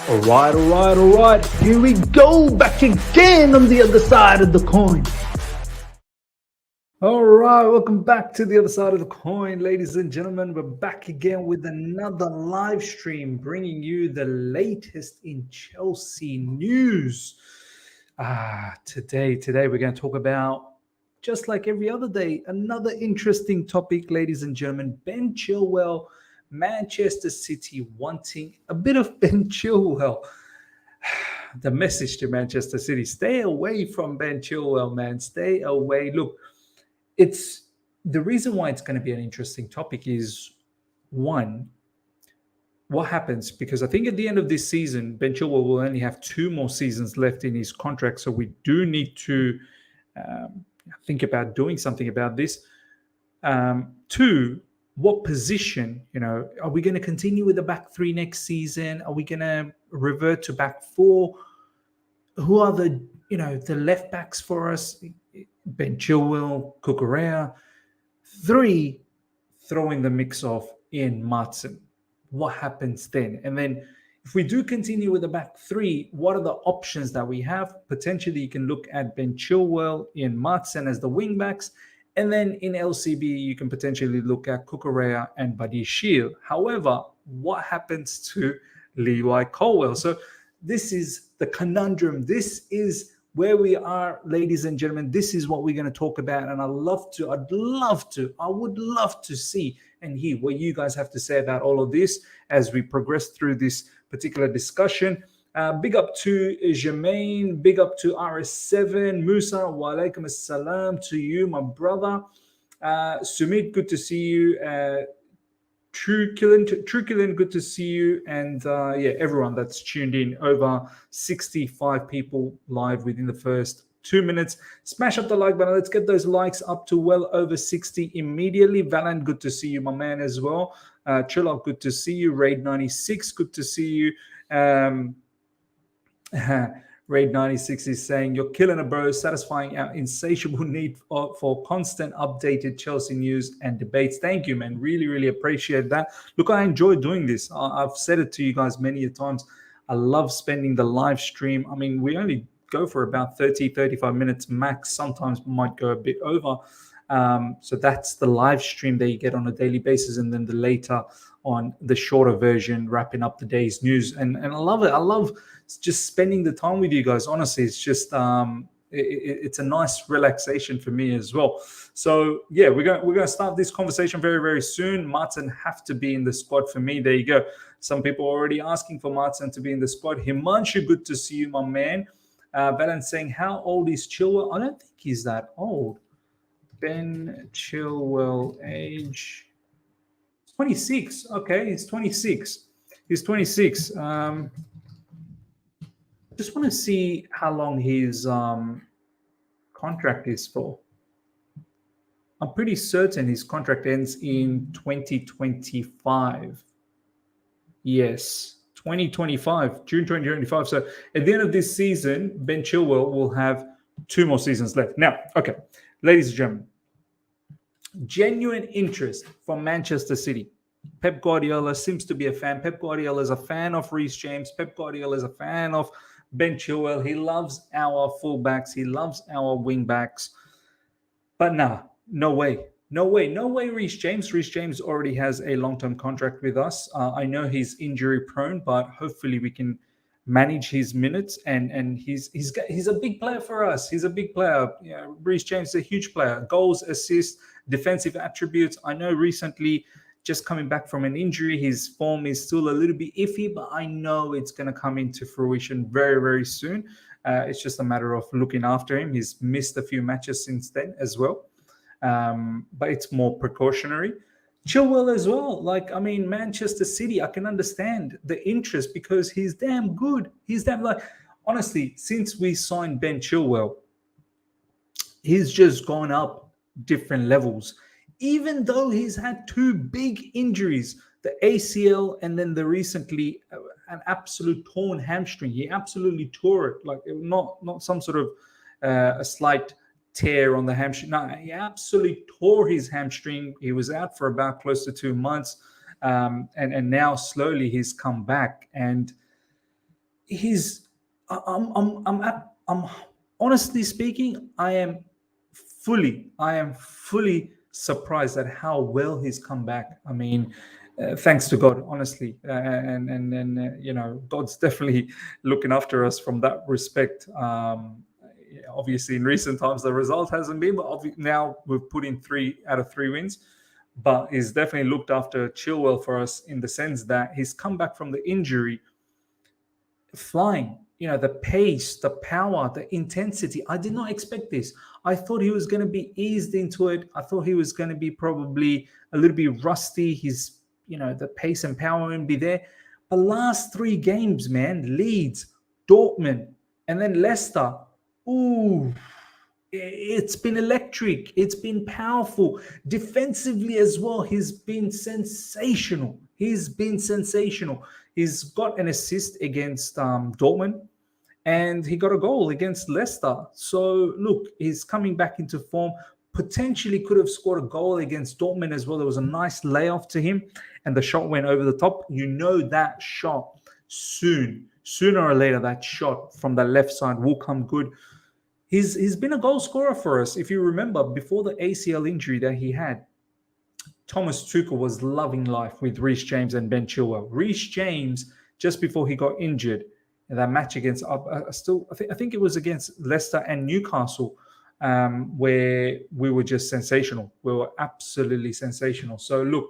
All right. Here we go, back again on the other side of the coin. All right, welcome back to the other side of the coin, ladies and gentlemen. We're back again with another live stream, bringing you the latest in Chelsea news. Today we're going to talk about, just like every other day, another interesting topic, ladies and gentlemen. Ben Chilwell, Manchester City wanting a bit of Ben Chilwell. The message to Manchester City: stay away from Ben Chilwell, man. Stay away. Look, it's the reason why it's going to be an interesting topic is, one, what happens, because I think at the end of this season, Ben Chilwell will only have 2 more seasons left in his contract. So we do need to think about doing something about this. 2, what position, are we going to continue with the back 3 next season? Are we going to revert to back 4? Who are the left backs for us? Ben Chilwell, Cucurella. 3, throw in the mix of Ian Maatsen. What happens then? And then if we do continue with the back 3, what are the options that we have? Potentially, you can look at Ben Chilwell, Ian Maatsen as the wing backs. And then in LCB, you can potentially look at Cucurella and Buddy Shield. However, what happens to Levi Colwill? So this is the conundrum. This is where we are, ladies and gentlemen. This is what we're going to talk about. And I would love to see and hear what you guys have to say about all of this as we progress through this particular discussion. Big up to Jermaine, big up to RS7, Musa, wa alaikum assalam to you, my brother. Sumit, good to see you. True Killen, good to see you. And everyone that's tuned in, over 65 people live within the first 2 minutes. Smash up the like button. Let's get those likes up to well over 60 immediately. Valan, good to see you, my man, as well. Chillock, good to see you. Raid 96, good to see you. Raid 96 is saying, you're killing it, bro, satisfying our insatiable need for constant updated Chelsea news and debates. Thank you, man. Really, really appreciate that. Look, I enjoy doing this. I've said it to you guys many times. I love spending the live stream. I mean, we only go for about 35 minutes max. Sometimes we might go a bit over. So that's the live stream that you get on a daily basis, and then the later on the shorter version, wrapping up the day's news. And I love it. I love just spending the time with you guys. Honestly, it's just it's a nice relaxation for me as well. So yeah, we're going to start this conversation very, very soon. Maatsen have to be in the squad for me. There you go. Some people are already asking for Maatsen to be in the squad. Himanshu, good to see you, my man. Valan saying, how old is Chilwell? I don't think he's that old. Ben Chilwell, age 26. Okay, he's 26. He's 26. Just want to see how long his contract is for. I'm pretty certain his contract ends in 2025. Yes, 2025, June 2025. So at the end of this season, Ben Chilwell will have 2 more seasons left. Now, okay, ladies and gentlemen, genuine interest from Manchester City. Pep Guardiola seems to be a fan. Pep Guardiola is a fan of Reece James. Pep Guardiola is a fan of Ben Chilwell. He loves our fullbacks. He loves our wingbacks. But no way, Reece James. Reece James already has a long-term contract with us. I know he's injury-prone, but hopefully we can manage his minutes. And he's a big player for us. He's a big player. Yeah, Reece James is a huge player. Goals, assists, defensive attributes. I know recently, just coming back from an injury, his form is still a little bit iffy, but I know it's going to come into fruition very, very soon. It's just a matter of looking after him. He's missed a few matches since then as well, but it's more precautionary. Chilwell as well. Manchester City, I can understand the interest because he's damn good. Honestly, since we signed Ben Chilwell, he's just gone up different levels. Even though he's had 2 big injuries, the ACL and then the recently an absolute torn hamstring. He absolutely tore it, not some sort of a slight tear on the hamstring. No, he absolutely tore his hamstring. He was out for about close to 2 months, and now slowly he's come back. And he's I'm honestly speaking, I am fully surprised at how well he's come back. I mean, thanks to God, honestly, and God's definitely looking after us from that respect. Obviously, in recent times, the result hasn't been, but now we've put in 3 out of 3 wins. But he's definitely looked after Chilwell for us in the sense that he's come back from the injury flying. The pace, the power, the intensity. I did not expect this. I thought he was going to be eased into it. I thought he was going to be probably a little bit rusty. The pace and power wouldn't be there. But last 3 games, man, Leeds, Dortmund, and then Leicester. Ooh, it's been electric. It's been powerful. Defensively as well, he's been sensational. He's got an assist against Dortmund, and he got a goal against Leicester. So, look, he's coming back into form. Potentially could have scored a goal against Dortmund as well. There was a nice layoff to him, and the shot went over the top. That shot sooner or later, that shot from the left side will come good. He's been a goal scorer for us. If you remember, before the ACL injury that he had, Thomas Tuchel was loving life with Reece James and Ben Chilwell. Reece James, just before he got injured in that match against, I think it was against Leicester and Newcastle, where we were just sensational. We were absolutely sensational. So look,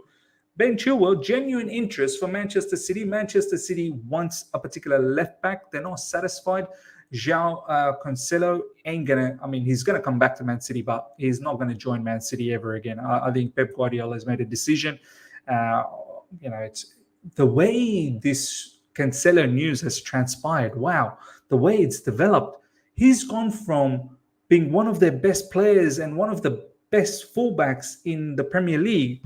Ben Chilwell, genuine interest for Manchester City. Manchester City wants a particular left back. They're not satisfied. Joao Cancelo he's gonna come back to Man City, but he's not gonna join Man City ever again. I think Pep Guardiola has made a decision. It's the way this Cancelo news has transpired. Wow, the way it's developed. He's gone from being one of their best players and one of the best fullbacks in the Premier League,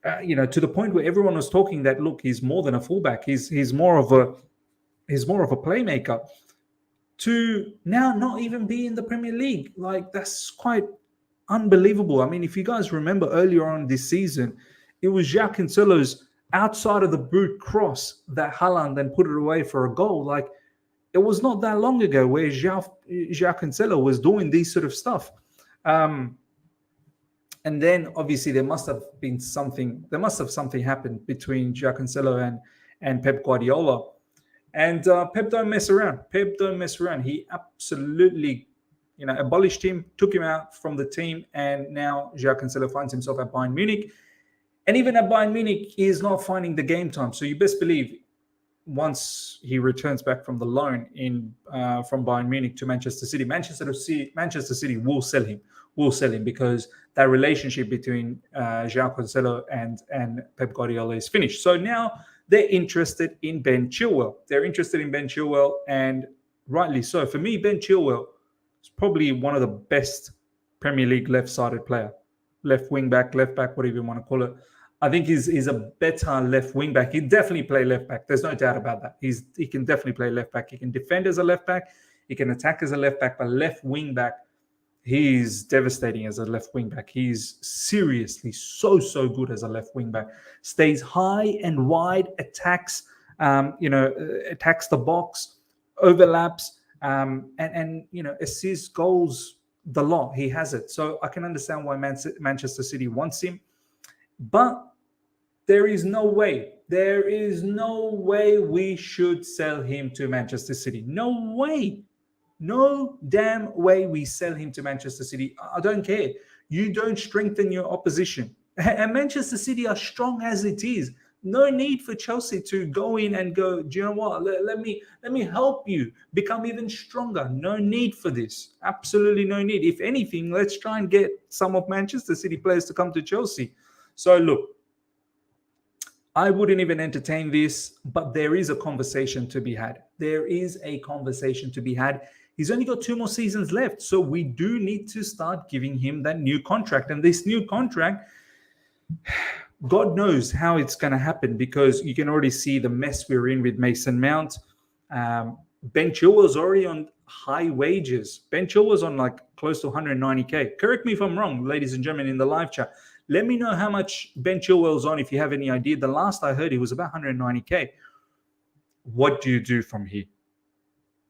to the point where everyone was talking that, look, he's more than a fullback. He's more of a playmaker. To now not even be in the Premier League. Like, that's quite unbelievable. I mean, if you guys remember earlier on this season, it was Joao Cancelo's outside of the boot cross that Haaland then put it away for a goal. Like, it was not that long ago where Joao Cancelo was doing these sort of stuff. And then obviously there must have something happened between Joao Cancelo and Pep Guardiola. And Pep don't mess around. He absolutely, abolished him, took him out from the team, and now Joao Cancelo finds himself at Bayern Munich. And even at Bayern Munich, he is not finding the game time. So you best believe once he returns back from the loan from Bayern Munich to Manchester City, Manchester City will sell him because that relationship between Joao Cancelo and Pep Guardiola is finished. So now they're interested in Ben Chilwell. And rightly so. For me, Ben Chilwell is probably one of the best Premier League left-sided player. Left wing back, whatever you want to call it. I think he's a better left wing back. He definitely play left back. There's no doubt about that. He can definitely play left back. He can defend as a left back. He can attack as a left back. But left wing back, he's devastating as a left wing back. He's seriously so good as a left wing back. Stays high and wide, attacks the box, overlaps, and assists goals the lot. He has it. So I can understand why Manchester City wants him. But there is no way we should sell him to Manchester City. No way. No damn way we sell him to Manchester City. I don't care. You don't strengthen your opposition. And Manchester City are strong as it is. No need for Chelsea to go in and go, do you know what? Let me help you become even stronger. No need for this. Absolutely no need. If anything, let's try and get some of Manchester City players to come to Chelsea. So look, I wouldn't even entertain this, but there is a conversation to be had. He's only got 2 more seasons left, so we do need to start giving him that new contract. And this new contract, God knows how it's going to happen, because you can already see the mess we're in with Mason Mount. Ben Chilwell's already on high wages. Ben Chilwell's on like close to 190K. Correct me if I'm wrong, ladies and gentlemen, in the live chat. Let me know how much Ben Chilwell's on if you have any idea. The last I heard, he was about 190K. what do you do from here?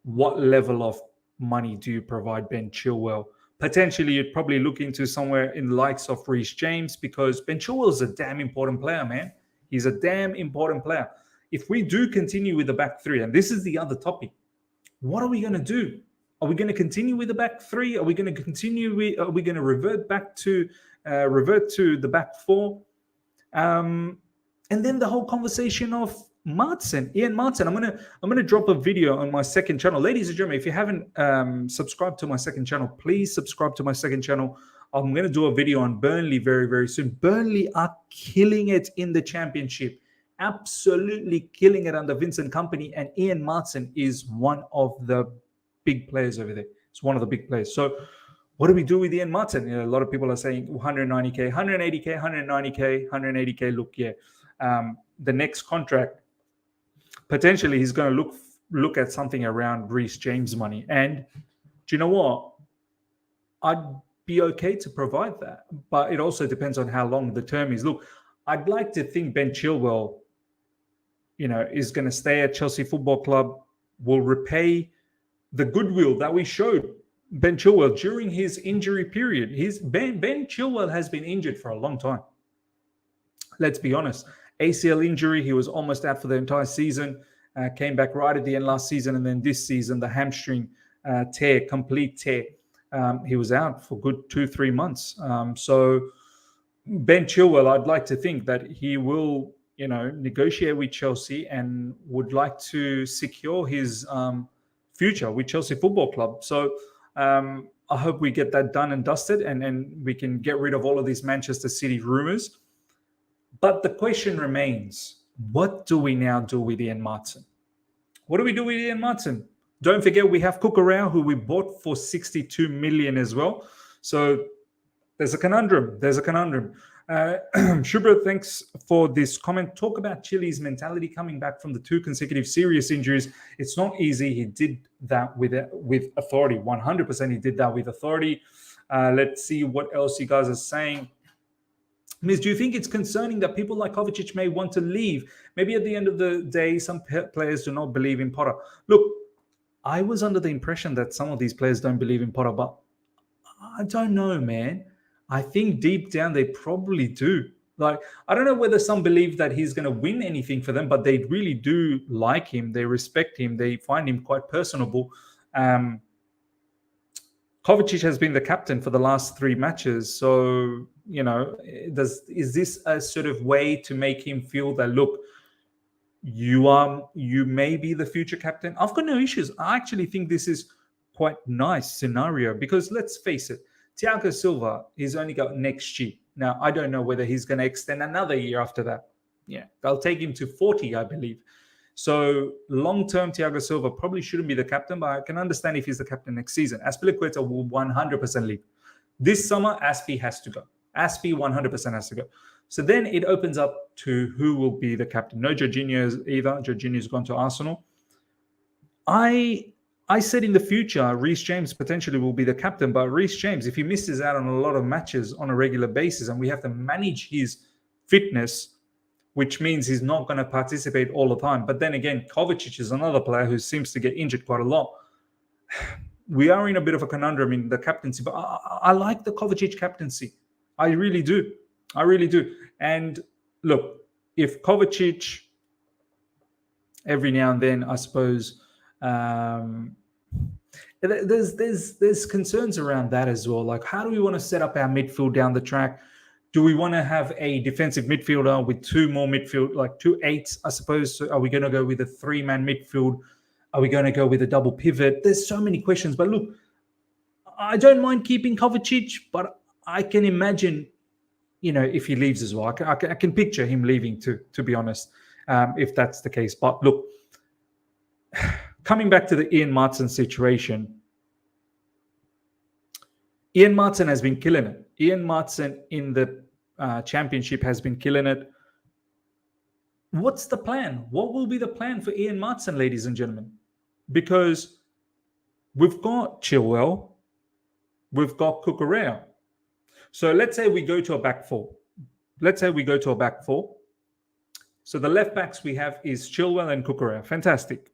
What level of money do you provide Ben Chilwell? Potentially, you'd probably look into somewhere in the likes of Reece James, because Ben Chilwell is a damn important player, man. He's a damn important player. If we do continue with the back three, and this is the other topic, what are we going to do? Are we going to continue with the back three? Are we going to continue with? Are we going to revert to the back four? And then the whole conversation of Ian Maatsen. I'm gonna drop a video on my second channel, ladies and gentlemen. If you haven't subscribed to my second channel, please subscribe to my second channel. I'm gonna do a video on Burnley very, very soon. Burnley are killing it in the Championship, absolutely killing it under Vincent Kompany, and Ian Maatsen is one of the big players over there. It's one of the big players. So what do we do with Ian Maatsen? A lot of people are saying 190k, 180k, 190k, 180k. Look, yeah, the next contract, potentially he's going to look at something around Reece James money. And do you know what? I'd be okay to provide that, but it also depends on how long the term is. Look, I'd like to think Ben Chilwell, is going to stay at Chelsea Football Club, will repay the goodwill that we showed Ben Chilwell during his injury period. Ben Chilwell has been injured for a long time. Let's be honest. ACL injury, he was almost out for the entire season, came back right at the end last season, and then this season, the hamstring complete tear. He was out for good 2-3 months. So Ben Chilwell, I'd like to think that he will, negotiate with Chelsea and would like to secure his future with Chelsea Football Club. So I hope we get that done and dusted, and we can get rid of all of these Manchester City rumours. But the question remains, what do we now do with Ian Maatsen? What do we do with Ian Maatsen? Don't forget, we have Cucurella, who we bought for 62 million as well. So there's a conundrum. Shubra, thanks for this comment. Talk about Chile's mentality coming back from the 2 consecutive serious injuries. It's not easy. He did that with authority. 100% he did that with authority. Let's see what else you guys are saying. Miss, do you think it's concerning that people like Kovacic may want to leave? Maybe at the end of the day, some players do not believe in Potter. Look, I was under the impression that some of these players don't believe in Potter, but I don't know, man. I think deep down they probably do. Like, I don't know whether some believe that he's going to win anything for them, but they really do like him. They respect him. They find him quite personable. Kovacic has been the captain for the last 3 matches. So, is this a sort of way to make him feel that, look, you may be the future captain? I've got no issues. I actually think this is quite nice scenario, because let's face it, Thiago Silva, he's only got next year. Now, I don't know whether he's going to extend another year after that. Yeah, they'll take him to 40, I believe. So long-term, Thiago Silva probably shouldn't be the captain, but I can understand if he's the captain next season. Azpilicueta will 100% leave. This summer, Aspi has to go. Aspi 100% has to go. So then it opens up to who will be the captain. No Jorginho either. Jorginho's gone to Arsenal. I said in the future, Reece James potentially will be the captain, but Reece James, if he misses out on a lot of matches on a regular basis and we have to manage his fitness, which means he's not going to participate all the time. But then again, Kovacic is another player who seems to get injured quite a lot. We are in a bit of a conundrum in the captaincy, but I like the Kovacic captaincy. I really do. And look, if Kovacic, every now and then, I suppose, there's concerns around that as well. Like, how do we want to set up our midfield down the track? Do we want to have a defensive midfielder with 2 more midfield, like 2 8s, I suppose? So are we going to go with a 3-man midfield? Are we going to go with a double pivot? There's so many questions. But look, I don't mind keeping Kovacic, but I can imagine, if he leaves as well. I can picture him leaving too, to be honest, if that's the case. But look, coming back to the Ian Maatsen situation, Ian Maatsen has been killing it. Ian Maatsen in the Championship has been killing it. What's the plan? What will be the plan for Ian Maatsen, ladies and gentlemen? Because we've got Chilwell, we've got Cucurella. So let's say we go to a back 4. So the left backs we have is Chilwell and Cucurella. Fantastic.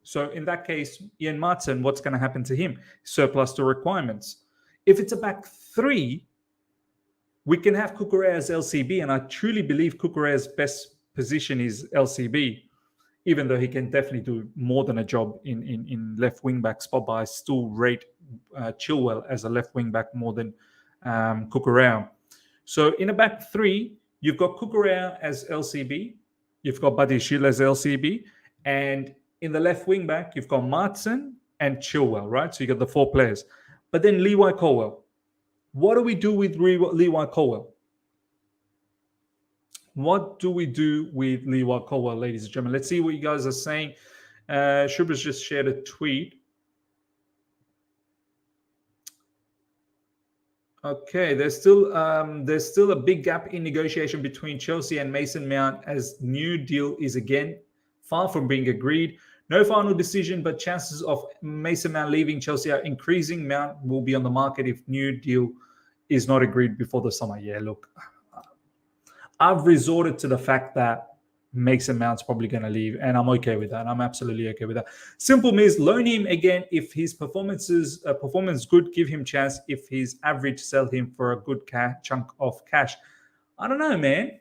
So in that case, Ian Maatsen, what's going to happen to him? Surplus to requirements. If it's a back three, we can have Cucurella as LCB, and I truly believe Cucurella's best position is LCB, even though he can definitely do more than a job in left wing back spot. But I still rate Chilwell as a left wing back more than Cucurella. So in a back three, you've got Cucurella as LCB, you've got Badiashile as LCB, and in the left wing back, you've got Maatsen and Chilwell, right? So you got the 4 players. But then Levi Colwill. What do we do with Levi Colwill? What do we do with Levi Colwill, ladies and gentlemen? Let's see what you guys are saying. Shubra's just shared a tweet. Okay, there's still a big gap in negotiation between Chelsea and Mason Mount, as new deal is again far from being agreed. No final decision, but chances of Mason Mount leaving Chelsea are increasing. Mount will be on the market if new deal is not agreed before the summer. Yeah, look, I've resorted to the fact that Mason Mount's probably going to leave, and I'm okay with that. I'm absolutely okay with that. Simple means loan him again if his performance good, give him chance. If his average, sell him for a good chunk of cash. I don't know, man.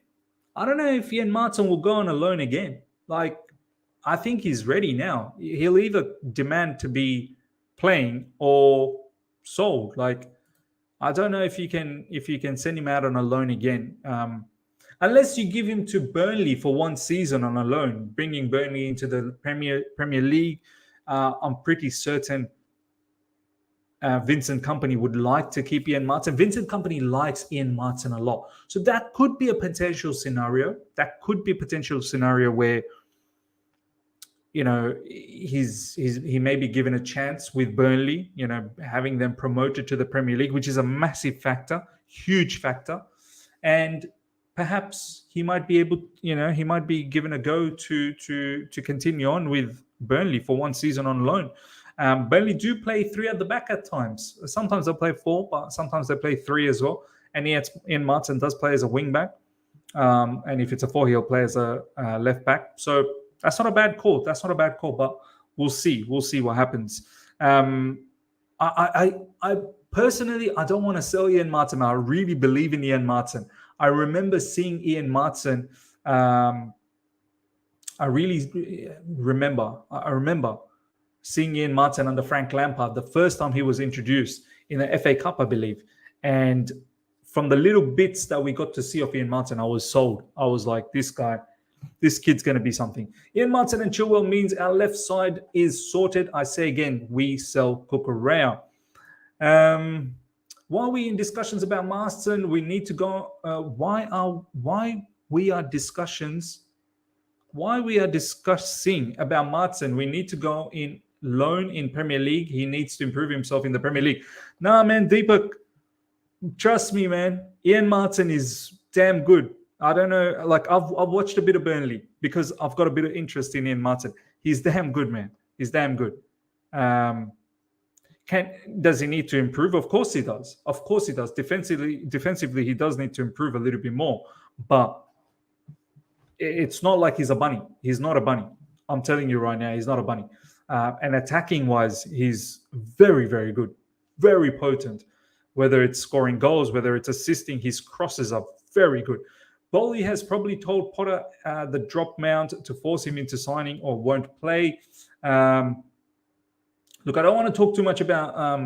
I don't know if Ian Maatsen will go on a loan again. Like, I think he's ready now. He'll either demand to be playing or sold. Like, I don't know if you can send him out on a loan again. Unless you give him to Burnley for 1 season on a loan, bringing Burnley into the Premier League. I'm pretty certain Vincent Kompany would like to keep Ian Maatsen. Vincent Kompany likes Ian Maatsen a lot. So that could be a potential scenario. Where, you know, he may be given a chance with Burnley, you know, having them promoted to the Premier League, which is a massive factor, huge factor. And perhaps he might be able, you know, he might be given a go to continue on with Burnley for 1 season on loan. Burnley do play 3 at the back at times. Sometimes they play 4, but sometimes they play 3 as well. And Ian Maatsen does play as a wing back. And if it's a 4, he'll play as a left back. So that's not a bad call. But we'll see. We'll see what happens. I personally, I don't want to sell Ian Maatsen. I really believe in Ian Maatsen. I remember seeing Ian Maatsen. I remember seeing Ian Maatsen under Frank Lampard the first time he was introduced in the FA Cup, I believe. And from the little bits that we got to see of Ian Maatsen, I was sold. I was like, this kid's going to be something. Ian Maatsen and Chilwell means our left side is sorted. I say again, we sell Cucurella. While we in discussions about Maatsen, we need to go. Why we are discussing about Maatsen, we need to go in loan in Premier League. He needs to improve himself in the Premier League. Nah, man, Deepak, trust me, man. Ian Maatsen is damn good. I don't know, like I've watched a bit of Burnley because I've got a bit of interest in Ian Maatsen. He's damn good, man. He's damn good. Does he need to improve? Of course he does. Defensively, he does need to improve a little bit more. But it's not like he's a bunny. He's not a bunny. I'm telling you right now, he's not a bunny. And attacking-wise, he's very, very good. Very potent. Whether it's scoring goals, whether it's assisting, his crosses are very good. Bowley has probably told Potter the drop Mount to force him into signing or won't play. Look, I don't want to talk too much about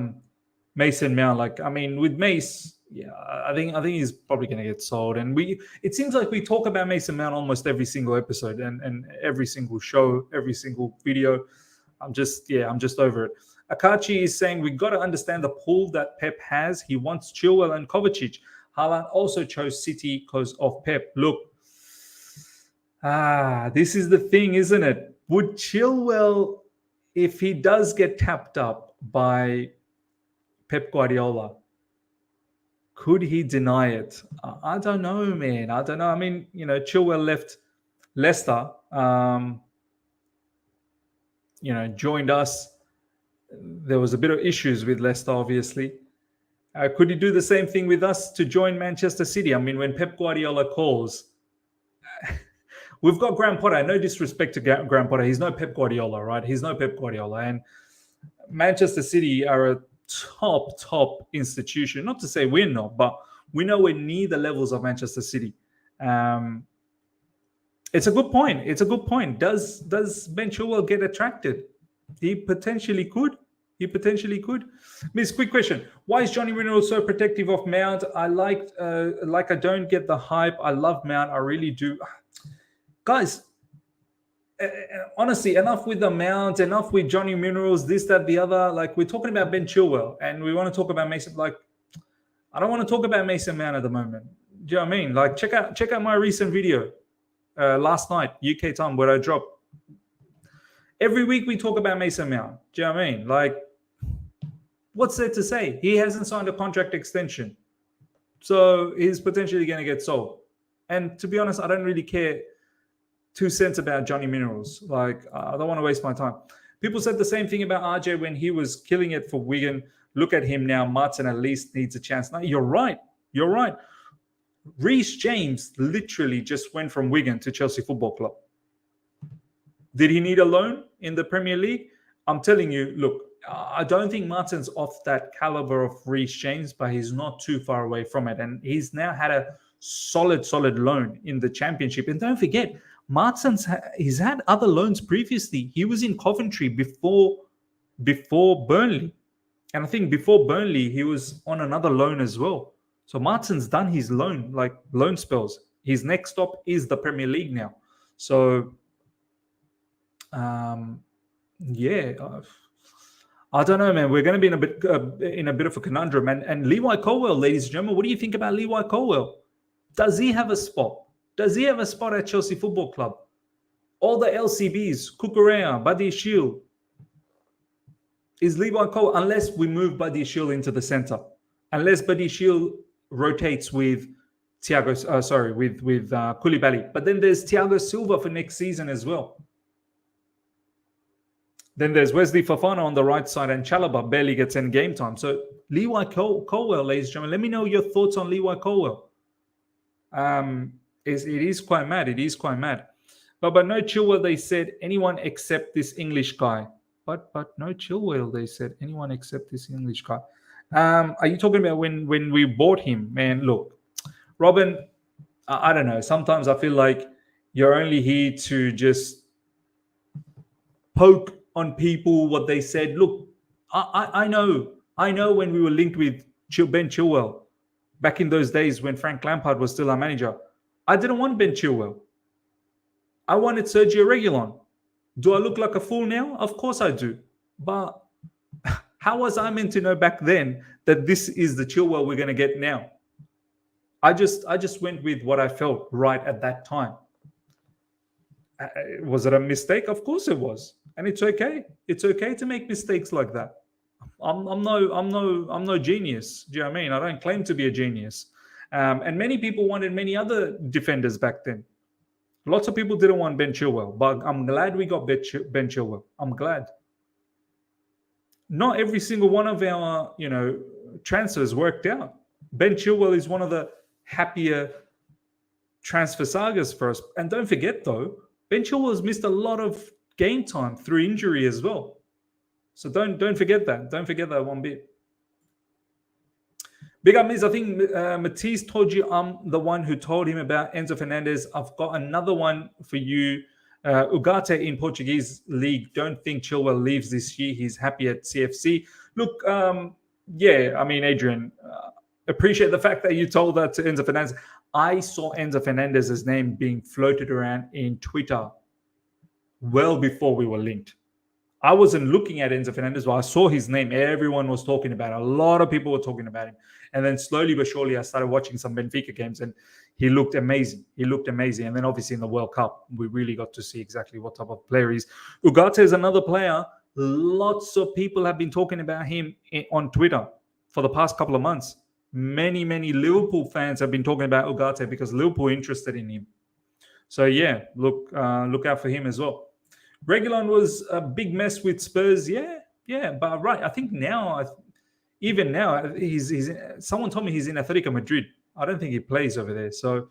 Mason Mount. Like, I mean, with Mace, yeah, I think he's probably going to get sold. And it seems like we talk about Mason Mount almost every single episode and every single show, every single video. I'm just over it. Akachi is saying we got to understand the pull that Pep has. He wants Chilwell and Kovacic. Haaland also chose City because of Pep. Look, this is the thing, isn't it? Would Chilwell, if he does get tapped up by Pep Guardiola, could he deny it? I don't know, man. I don't know. I mean, you know, Chilwell left Leicester, joined us. There was a bit of issues with Leicester, obviously. Could he do the same thing with us to join Manchester City? I mean, when Pep Guardiola calls, We've got Graham Potter. No disrespect to Graham Potter. He's no Pep Guardiola, right? He's no Pep Guardiola. And Manchester City are a top institution. Not to say we're not, but we're nowhere near the levels of Manchester City. It's a good point. It's a good point. Does Ben Chilwell get attracted? He potentially could. He potentially could. Miss, quick question. Why is Johnny Reno so protective of Mount? I I don't get the hype. I love Mount. I really do. Guys, honestly, enough with the Mount, enough with Johnny Minerals, this, that, the other. Like, we're talking about Ben Chilwell, and we want to talk about Mason. Like, I don't want to talk about Mason Mount at the moment. Do you know what I mean? Like, check out my recent video last night, UK time, where I dropped. Every week we talk about Mason Mount. Do you know what I mean? Like, what's there to say? He hasn't signed a contract extension, so he's potentially going to get sold. And to be honest, I don't really care 2 cents about Johnny Minerals. Like, I don't want to waste my time. People said the same thing about RJ when he was killing it for Wigan. Look at him now. Maatsen at least needs a chance. No, you're right. You're right. Reece James literally just went from Wigan to Chelsea Football Club. Did he need a loan in the Premier League? I'm telling you, look, I don't think Maatsen's off that caliber of Reece James, but he's not too far away from it. And he's now had a solid loan in the Championship. And don't forget, he's had other loans previously. He was in Coventry before Burnley. And I think before Burnley, he was on another loan as well. So Maatsen's done his loan spells. His next stop is the Premier League now. So, yeah, I don't know, man. We're going to be in a bit of a conundrum. And Levi Colwill, ladies and gentlemen, what do you think about Levi Colwill? Does he have a spot? Does he have a spot at Chelsea Football Club? All the LCBs, Cucurella, Badiashile. Is Levi Colwill, unless we move Badiashile into the center, unless Badiashile rotates with Koulibaly. But then there's Thiago Silva for next season as well. Then there's Wesley Fofana on the right side, and Chalobah barely gets any game time. So Levi Colwill, ladies and gentlemen, let me know your thoughts on Levi Colwill. It is quite mad. It is quite mad. But no Chilwell, they said, anyone except this English guy. But no Chilwell, they said, anyone except this English guy. Are you talking about when we bought him? Man, look, Robin, I don't know. Sometimes I feel like you're only here to just poke on people, what they said. Look, I know when we were linked with Ben Chilwell back in those days when Frank Lampard was still our manager. I didn't want Ben Chilwell. I wanted Sergio Reguilon. Do I look like a fool now? Of course I do. But how was I meant to know back then that this is the Chilwell we're going to get now? I just went with what I felt right at that time. Was it a mistake? Of course it was, and it's okay. It's okay to make mistakes like that. I'm no genius. Do you know what I mean? I don't claim to be a genius. And many people wanted many other defenders back then. Lots of people didn't want Ben Chilwell, but I'm glad we got Ben Chilwell. I'm glad. Not every single one of our, transfers worked out. Ben Chilwell is one of the happier transfer sagas for us. And don't forget, though, Ben Chilwell has missed a lot of game time through injury as well. So don't forget that. Don't forget that one bit. Big up, Miz. I think Matisse told you I'm the one who told him about Enzo Fernandez. I've got another one for you. Ugarte in Portuguese league. Don't think Chilwell leaves this year. He's happy at CFC. Look, Adrian, appreciate the fact that you told that to Enzo Fernandez. I saw Enzo Fernandez's name being floated around in Twitter well before we were linked. I wasn't looking at Enzo Fernandez, but I saw his name. Everyone was talking about it. A lot of people were talking about him. And then slowly but surely, I started watching some Benfica games, and he looked amazing. He looked amazing. And then obviously in the World Cup, we really got to see exactly what type of player he is. Ugarte is another player. Lots of people have been talking about him on Twitter for the past couple of months. Many Liverpool fans have been talking about Ugarte because Liverpool are interested in him. So yeah, look out for him as well. Reguilon was a big mess with Spurs. Yeah, but right. I think now, even now, he's someone told me he's in Atletico Madrid. I don't think he plays over there. So,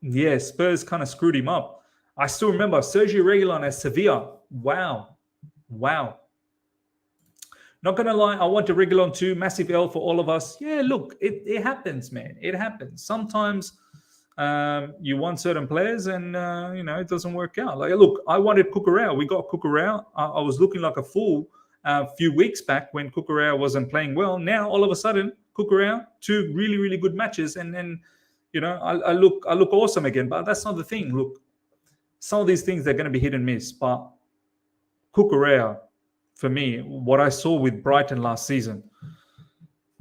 Yeah, Spurs kind of screwed him up. I still remember Sergio Reguilon at Sevilla. Wow. Not going to lie, I want to Reguilon too. Massive L for all of us. Yeah, look, it happens, man. It happens. Sometimes you want certain players and, it doesn't work out. Like, look, I wanted Cucurella. We got Cucurella. I was looking like a fool a few weeks back when Cucurella wasn't playing well. Now, all of a sudden, Cucurella, 2 really, really good matches. And then, I look awesome again. But that's not the thing. Look, some of these things, they're going to be hit and miss. But Cucurella, for me, what I saw with Brighton last season,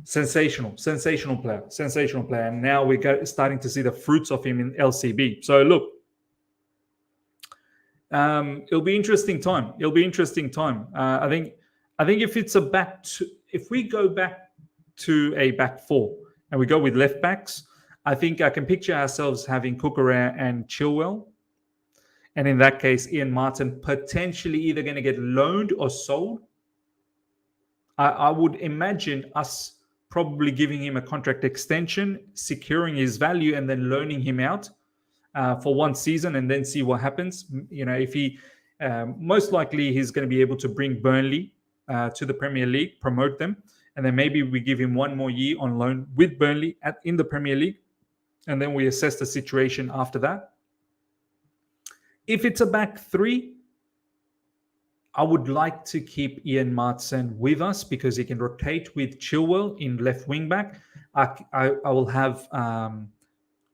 sensational player. And now we're starting to see the fruits of him in LCB. So look, it'll be interesting time. I think if we go back to a back four and we go with left backs, I think I can picture ourselves having Cucurella and Chilwell. And in that case, Ian Maatsen potentially either going to get loaned or sold. I would imagine us probably giving him a contract extension, securing his value, and then loaning him out for 1 season and then see what happens. If he, most likely he's going to be able to bring Burnley to the Premier League, promote them, and then maybe we give him 1 more year on loan with Burnley in the Premier League, and then we assess the situation after that. If it's a back three, I would like to keep Ian Maatsen with us because he can rotate with Chilwell in left wing back. I will have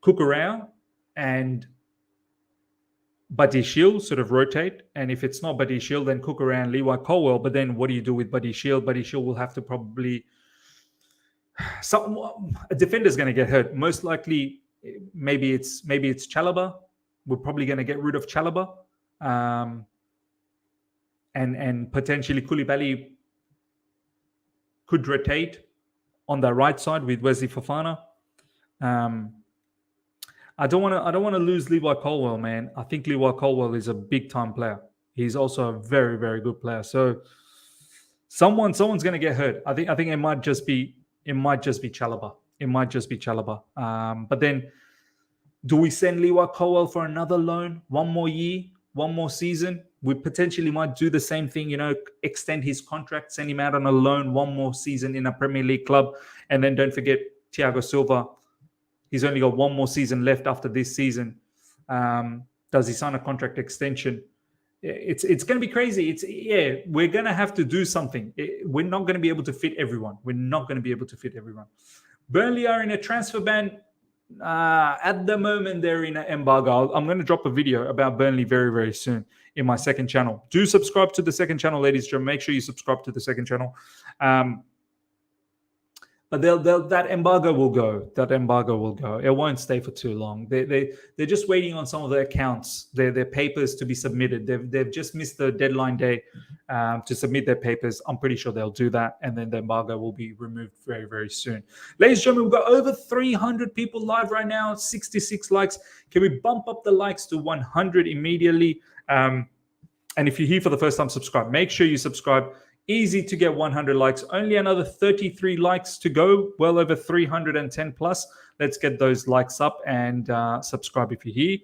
Cucurella and Badiashile sort of rotate. And if it's not Badiashile, then Cucurella and Levi Colwell. But then what do you do with Badiashile? Badiashile will have to probably... a defender's going to get hurt. Most likely, maybe it's Chalobah. We're probably going to get rid of Chalobah. And potentially Koulibaly could rotate on the right side with Wesley Fofana. I don't want to lose Levi Colwell, man. I think Levi Colwell is a big time player. He's also a very, very good player. So someone's going to get hurt. I think it might just be Chalobah. But then, do we send Levi Colwell for another loan, 1 more year, 1 more season? We potentially might do the same thing, extend his contract, send him out on a loan, 1 more season in a Premier League club. And then don't forget Thiago Silva. He's only got 1 more season left after this season. Does he sign a contract extension? It's going to be crazy. We're going to have to do something. We're not going to be able to fit everyone. Burnley are in a transfer ban. At the moment, they're in an embargo. I'm going to drop a video about Burnley very, very soon in my second channel. Do subscribe to the second channel, ladies and gentlemen. Make sure you subscribe to the second channel. But that embargo will go. It won't stay for too long. They're just waiting on some of their accounts, their papers to be submitted. They've just missed the deadline day to submit their papers. I'm pretty sure they'll do that, and then the embargo will be removed very, very soon. Ladies and gentlemen, we've got over 300 people live right now, 66 likes. Can we bump up the likes to 100 immediately? And if you're here for the first time, subscribe. Make sure you subscribe. Easy to get 100 likes. Only another 33 likes to go. Well over 310 plus. Let's get those likes up and subscribe if you're here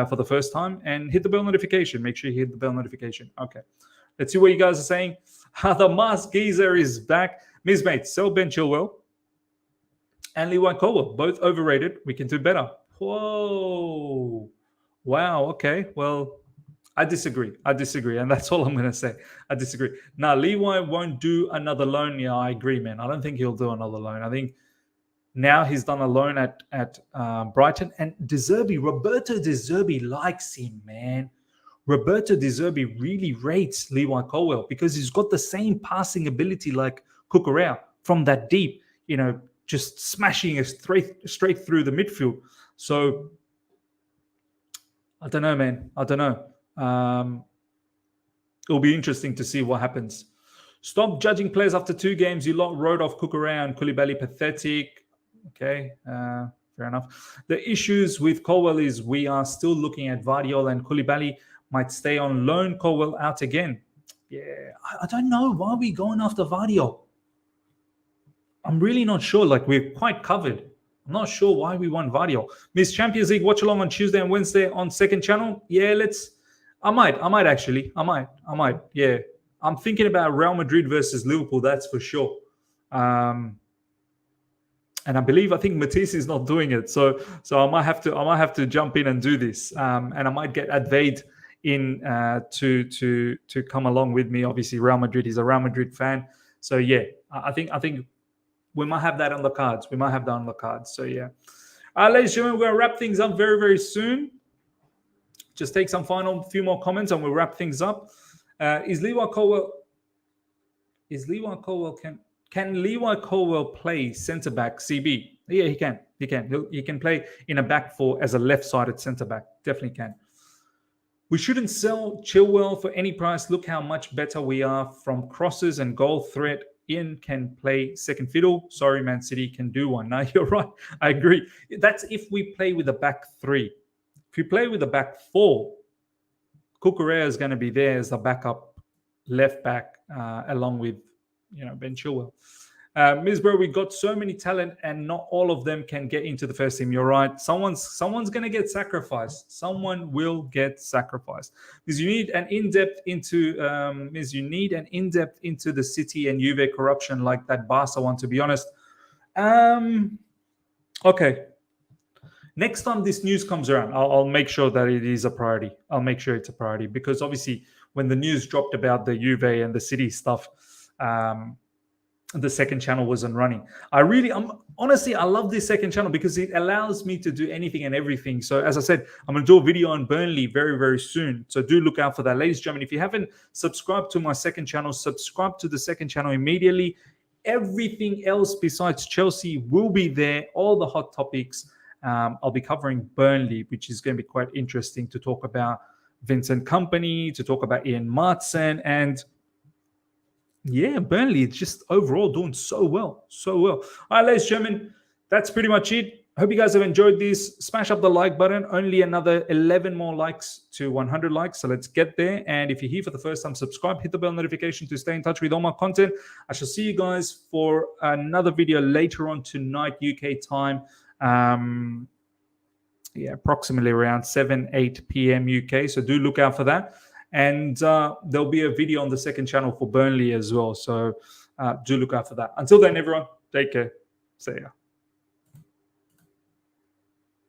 for the first time. And hit the bell notification. Make sure you hit the bell notification. Okay. Let's see what you guys are saying. The Mask Geezer is back. Ms. Mate, sell Ben Chilwell and Levi Colwell. Both overrated. We can do better. Whoa. Wow. Okay. Well, I disagree. And that's all I'm going to say. I disagree. Now, Levi won't do another loan. Yeah, I agree, man. I don't think he'll do another loan. I think now he's done a loan at Brighton. And Roberto De Zerbi likes him, man. Roberto De Zerbi really rates Levi Colwell because he's got the same passing ability like Cucurella from that deep, just smashing it straight through the midfield. So, I don't know, man. I don't know. It'll be interesting to see what happens. Stop judging players after 2 games. You lot wrote off Cucurella and Koulibaly. Pathetic. Okay, fair enough. The issues with Colwell is we are still looking at Vardiol and Koulibaly might stay on loan. Colwell out again. Yeah, I don't know why we're going after Vardiol. I'm really not sure. Like, we're quite covered. I'm not sure why we won Vardio. Miss Champions League watch along on Tuesday and Wednesday on second channel. Yeah, I might actually. I might. Yeah, I'm thinking about Real Madrid versus Liverpool. That's for sure. And I think Matisse is not doing it, so I might have to jump in and do this. And I might get Advaid in to come along with me. Obviously, Real Madrid. He's a Real Madrid fan, so yeah, I think we might have that on the cards. So yeah. Ladies and gentlemen, we're going to wrap things up very, very soon. Just take some few more comments and we'll wrap things up. Is Levi Colwell can Levi Colwell play centre back CB? Yeah, he can. He can play in a back four as a left-sided centre back. Definitely can. We shouldn't sell Chilwell for any price. Look how much better we are from crosses and goal threat. Ian can play second fiddle. Sorry, Man City can do one. No, you're right. I agree. That's if we play with a back three. If we play with a back four, Cucurella is going to be there as the backup left back, along with Ben Chilwell. Ms. Bro, we got so many talent and not all of them can get into the first team. You're right. Someone's going to get sacrificed. Someone will get sacrificed. Because you need an in-depth into the City and Juve corruption like that Barca one, to be honest. Okay. Next time this news comes around, I'll make sure that it is a priority. I'll make sure it's a priority because obviously when the news dropped about the Juve and the City stuff, the second channel wasn't running. Honestly, I love this second channel because it allows me to do anything and everything. So as I said, I'm going to do a video on Burnley very, very soon. So do look out for that. Ladies and gentlemen, if you haven't subscribed to my second channel, subscribe to the second channel immediately. Everything else besides Chelsea will be there. All the hot topics. I'll be covering Burnley, which is going to be quite interesting to talk about Vincent Kompany, to talk about Ian Maatsen, and yeah, Burnley is just overall doing so well. All right, ladies and gentlemen, that's pretty much it. Hope you guys have enjoyed this. Smash up the like button. Only another 11 more likes to 100 likes. So let's get there. And if you're here for the first time, subscribe, hit the bell notification to stay in touch with all my content. I shall see you guys for another video later on tonight, UK time. Approximately around 7-8 p.m. UK. So do look out for that. And there'll be a video on the second channel for Burnley as well. So do look out for that. Until then, everyone, take care. See ya.